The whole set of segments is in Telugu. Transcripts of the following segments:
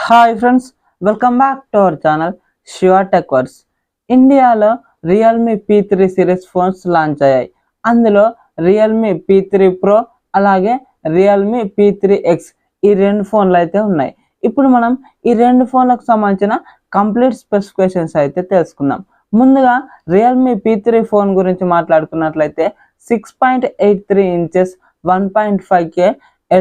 Hi friends, welcome back to our channel Shiva tech verse. ఇండియాలో Realme P3 series phones launch అయ్యాయి. అందులో రియల్మీ P3 Pro అలాగే రియల్మీ P3X ఈ రెండు ఫోన్లు అయితే ఉన్నాయి. ఇప్పుడు మనం ఈ రెండు ఫోన్లకు సంబంధించిన కంప్లీట్ స్పెసిఫికేషన్స్ అయితే తెలుసుకుందాం. ముందుగా రియల్మీ P3 ఫోన్ గురించి మాట్లాడుకున్నట్లయితే 6.83 inches 1.5K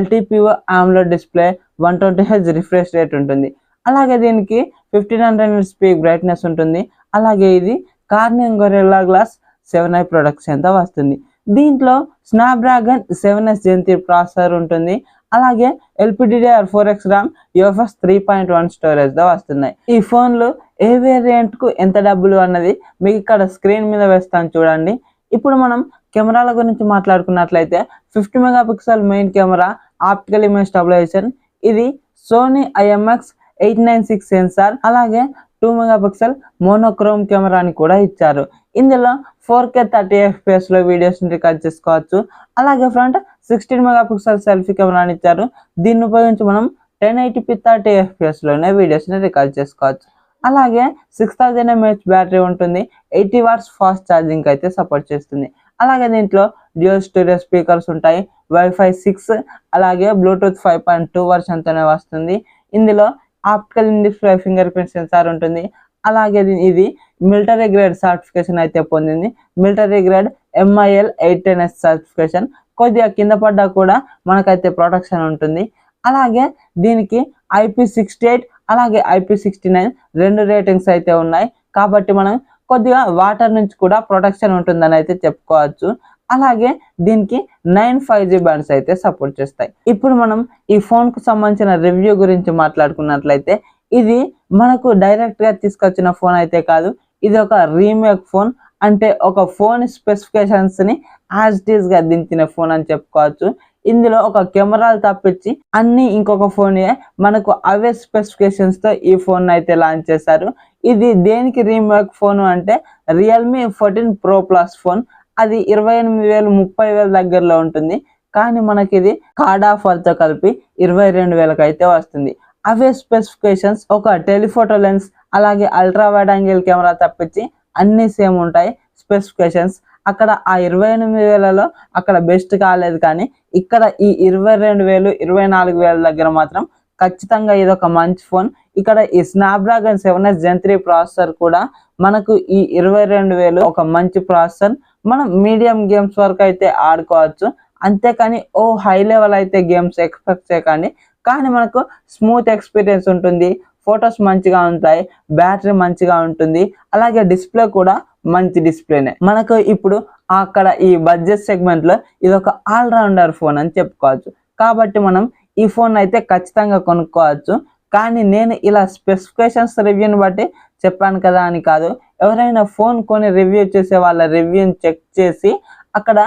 LTPO AMOLED display 120Hz refresh rate ఉంటుంది. అలాగే దీనికి 1500 nits పీక్ బ్రైట్నెస్ ఉంటుంది. అలాగే ఇది కార్నింగ్ గొరిల్లా గ్లాస్ 7i ప్రొడక్షన్తో వస్తుంది. దీంట్లో స్నాప్డ్రాగన్ 7s Gen 3 ప్రాసెసర్ ఉంటుంది. అలాగే LPDDR4X RAM UFS 3.1 స్టోరేజ్తో వస్తున్నాయి. ఈ ఫోన్లు ఏ వేరియంట్కు ఎంత డబ్బులు అన్నది మీకు ఇక్కడ స్క్రీన్ మీద వేస్తాను చూడండి. ఇప్పుడు మనం కెమెరాల గురించి మాట్లాడుకున్నట్లయితే 50 megapixel main camera optical image stabilization, ఇది సోనీ IMX896 సెన్సార్, అలాగే 2 మెగాపిక్సెల్ మోనోక్రోమ్ కెమెరాని కూడా ఇచ్చారు. ఇందులో 4K 30 FPS లో వీడియోస్ని రికార్డ్ చేసుకోవచ్చు. అలాగే ఫ్రంట్ 16 మెగాపిక్సెల్ సెల్ఫీ కెమెరాని ఇచ్చారు. దీన్ని ఉపయోగించి మనం 1080p 30 FPS లోనే వీడియోస్ని రికార్డ్ చేసుకోవచ్చు. అలాగే 6000 mAh బ్యాటరీ ఉంటుంది. 80 watts ఫాస్ట్ ఛార్జింగ్ అయితే సపోర్ట్ చేస్తుంది. అలాగే దీంట్లో డ్యూయల్ స్టీరియో స్పీకర్స్ ఉంటాయి. వైఫై 6 అలాగే బ్లూటూత్ 5.2 వర్షన్తోనే వస్తుంది. ఇందులో optical in display finger print censor ఉంటుంది. అలాగే ఇది మిలిటరీ గ్రేడ్ సర్టిఫికేషన్ అయితే పొందింది. Military grade MIL 810S certification. కొద్దిగా కింద పడ్డా కూడా మనకైతే ప్రొటెక్షన్ ఉంటుంది. అలాగే దీనికి IP68 అలాగే IP69 రెండు రేటింగ్స్ అయితే ఉన్నాయి. కాబట్టి మనం కొద్దిగా వాటర్ నుంచి కూడా ప్రొటెక్షన్ ఉంటుందని అయితే చెప్పుకోవచ్చు. అలాగే దీనికి 9 5G బ్యాండ్స్ అయితే సపోర్ట్ చేస్తాయి. ఇప్పుడు మనం ఈ ఫోన్ కు సంబంధించిన రివ్యూ గురించి మాట్లాడుకున్నట్లయితే ఇది మనకు డైరెక్ట్ గా తీసుకొచ్చిన ఫోన్ అయితే కాదు. ఇది ఒక రీమేక్ ఫోన్. అంటే ఒక ఫోన్ స్పెసిఫికేషన్స్ ని యాజ్ ఇట్ ఈస్ గా దించిన ఫోన్ అని చెప్పుకోవచ్చు. ఇందులో ఒక కెమెరాలు తప్పించి అన్ని ఇంకొక ఫోన్ మనకు అవే స్పెసిఫికేషన్స్ తో ఈ ఫోన్ అయితే లాంచ్ చేశారు. ఇది దేనికి రీమేక్ ఫోన్ అంటే రియల్మీ 14 Pro Plus ఫోన్. అది 28,000 30,000 దగ్గరలో ఉంటుంది. కానీ మనకి ఇది కార్డ్ ఆఫర్తో కలిపి 22,000కి అయితే వస్తుంది. అవే స్పెసిఫికేషన్స్, ఒక టెలిఫోటో లెన్స్ అలాగే అల్ట్రా వైడ్ యాంగిల్ కెమెరా తప్పించి అన్ని సేమ్ ఉంటాయి స్పెసిఫికేషన్స్. అక్కడ ఆ 28,000లో అక్కడ బెస్ట్ కాలేదు, కానీ ఇక్కడ ఈ 22,000 24,000 దగ్గర మాత్రం ఖచ్చితంగా ఇది ఒక మంచి ఫోన్. ఇక్కడ ఈ స్నాప్డ్రాగన్ 7s Gen 3 ప్రాసెసర్ కూడా మనకు ఈ 22,000 ఒక మంచి ప్రాసెసర్. మనం మీడియం గేమ్స్ వరకు అయితే ఆడుకోవచ్చు, అంతేకాని ఓ హై లెవెల్ అయితే గేమ్స్ ఎక్స్పెక్ట్ చేయకండి. కానీ మనకు స్మూత్ ఎక్స్పీరియన్స్ ఉంటుంది, ఫొటోస్ మంచిగా ఉంటాయి, బ్యాటరీ మంచిగా ఉంటుంది, అలాగే డిస్ప్లే కూడా మంచి డిస్ప్లేనే. మనకు ఇప్పుడు అక్కడ ఈ బడ్జెట్ సెగ్మెంట్ లో ఇది ఒక ఆల్రౌండర్ ఫోన్ అని చెప్పుకోవచ్చు. కాబట్టి మనం ఈ ఫోన్ అయితే ఖచ్చితంగా కొనుక్కోవచ్చు. కానీ నేను ఇలా స్పెసిఫికేషన్స్ రివ్యూని బట్టి చెప్పాను కదా అని కాదు. ఎవరైనా ఫోన్ కొని రివ్యూ చేసే వాళ్ళ రివ్యూని చెక్ చేసి అక్కడ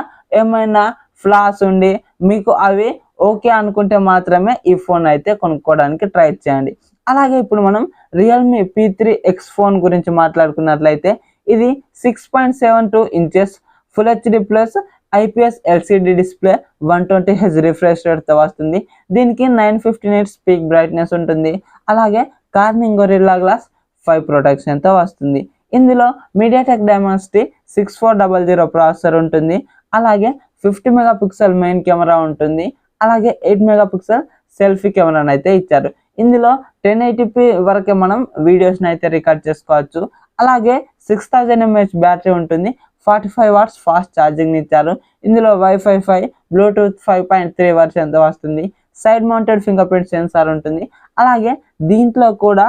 ఏమైనా ఫ్లాస్ ఉండి మీకు అవి ఓకే అనుకుంటే మాత్రమే ఈ ఫోన్ అయితే కొనుక్కోవడానికి ట్రై చేయండి. అలాగే ఇప్పుడు మనం రియల్మీ P3X ఫోన్ గురించి మాట్లాడుకున్నట్లయితే ఇది 6.72 inches full HD plus IPS LCD display 120Hz refresh రేట్తో వస్తుంది. దీనికి 950 nits పీక్ బ్రైట్నెస్ ఉంటుంది. అలాగే కార్నింగ్ గొరిల్లా గ్లాస్ 5 ప్రొటెక్షన్తో వస్తుంది. ఇందులో మీడియాటెక్ డైమెన్సిటీ 6400 ప్రాసెసర్ ఉంటుంది. అలాగే 50 మెగాపిక్సెల్ మెయిన్ కెమెరా ఉంటుంది. అలాగే 8 మెగాపిక్సెల్ సెల్ఫీ కెమెరాని అయితే ఇచ్చారు. ఇందులో 1080p వరకే మనం వీడియోస్ని అయితే రికార్డ్ చేసుకోవచ్చు. అలాగే 6000 mAh బ్యాటరీ ఉంటుంది. 45 watts ఫాస్ట్ ఛార్జింగ్ ఇచ్చారు. ఇందులో వైఫై 5 బ్లూటూత్ 5.3 వర్షన్తో వస్తుంది. Side mounted finger print censor ఉంటుంది. అలాగే దీంట్లో కూడా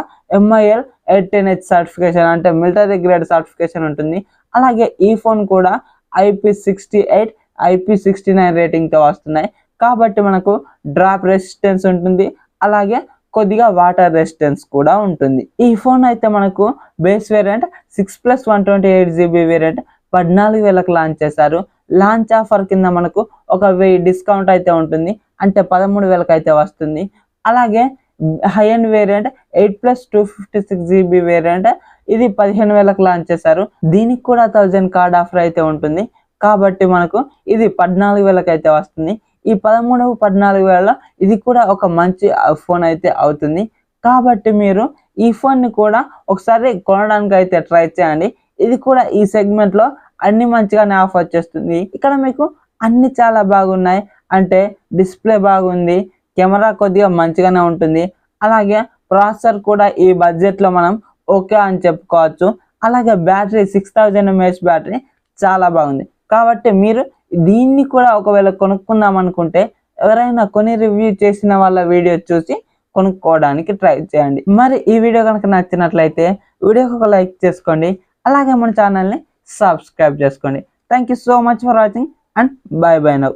MIL 810H సర్టిఫికేషన్ అంటే మిలిటరీ గ్రేడ్ సర్టిఫికేషన్ ఉంటుంది. అలాగే ఈ ఫోన్ కూడా IP68 IP69 రేటింగ్తో వస్తున్నాయి. కాబట్టి మనకు డ్రాప్ రెసిస్టెన్స్ ఉంటుంది. అలాగే కొద్దిగా వాటర్ రెసిస్టెన్స్ కూడా ఉంటుంది. ఈ ఫోన్ అయితే మనకు బేస్ వేరియంట్ 6+128GB వేరియంట్ 14,000కి లాంచ్ చేశారు. లాంచ్ ఆఫర్ కింద మనకు ఒక 1000 డిస్కౌంట్ అయితే ఉంటుంది, అంటే 13,000కి అయితే వస్తుంది. అలాగే high end variant 8+256GB variant ఇది 15,000కి లాంచ్ చేశారు. దీనికి కూడా 1000 కార్డ్ ఆఫర్ అయితే ఉంటుంది. కాబట్టి మనకు ఇది 14,000కి అయితే వస్తుంది. ఈ 13-14,000 ఇది కూడా ఒక మంచి ఫోన్ అయితే అవుతుంది. కాబట్టి మీరు ఈ ఫోన్ని కూడా ఒకసారి కొనడానికి అయితే ట్రై చేయండి. ఇది కూడా ఈ సెగ్మెంట్లో అన్ని మంచిగానే ఆఫర్ చేస్తుంది. ఇక్కడ మీకు అన్ని చాలా బాగున్నాయి. అంటే డిస్ప్లే బాగుంది, కెమెరా కొద్దిగా మంచిగానే ఉంటుంది, అలాగే ప్రాసెసర్ కూడా ఈ బడ్జెట్లో మనం ఓకే అని చెప్పుకోవచ్చు. అలాగే బ్యాటరీ 6000 mAh బ్యాటరీ చాలా బాగుంది. కాబట్టి మీరు దీన్ని కూడా ఒకవేళ కొనుక్కుందాం అనుకుంటే ఎవరైనా కొని రివ్యూ చేసిన వాళ్ళ వీడియో చూసి కొనుక్కోవడానికి ట్రై చేయండి. మరి ఈ వీడియో కనుక నచ్చినట్లయితే వీడియోకి ఒక లైక్ చేసుకోండి, అలాగే మన ఛానల్ని సబ్స్క్రైబ్ చేసుకోండి. Thank you so much for watching and by by now.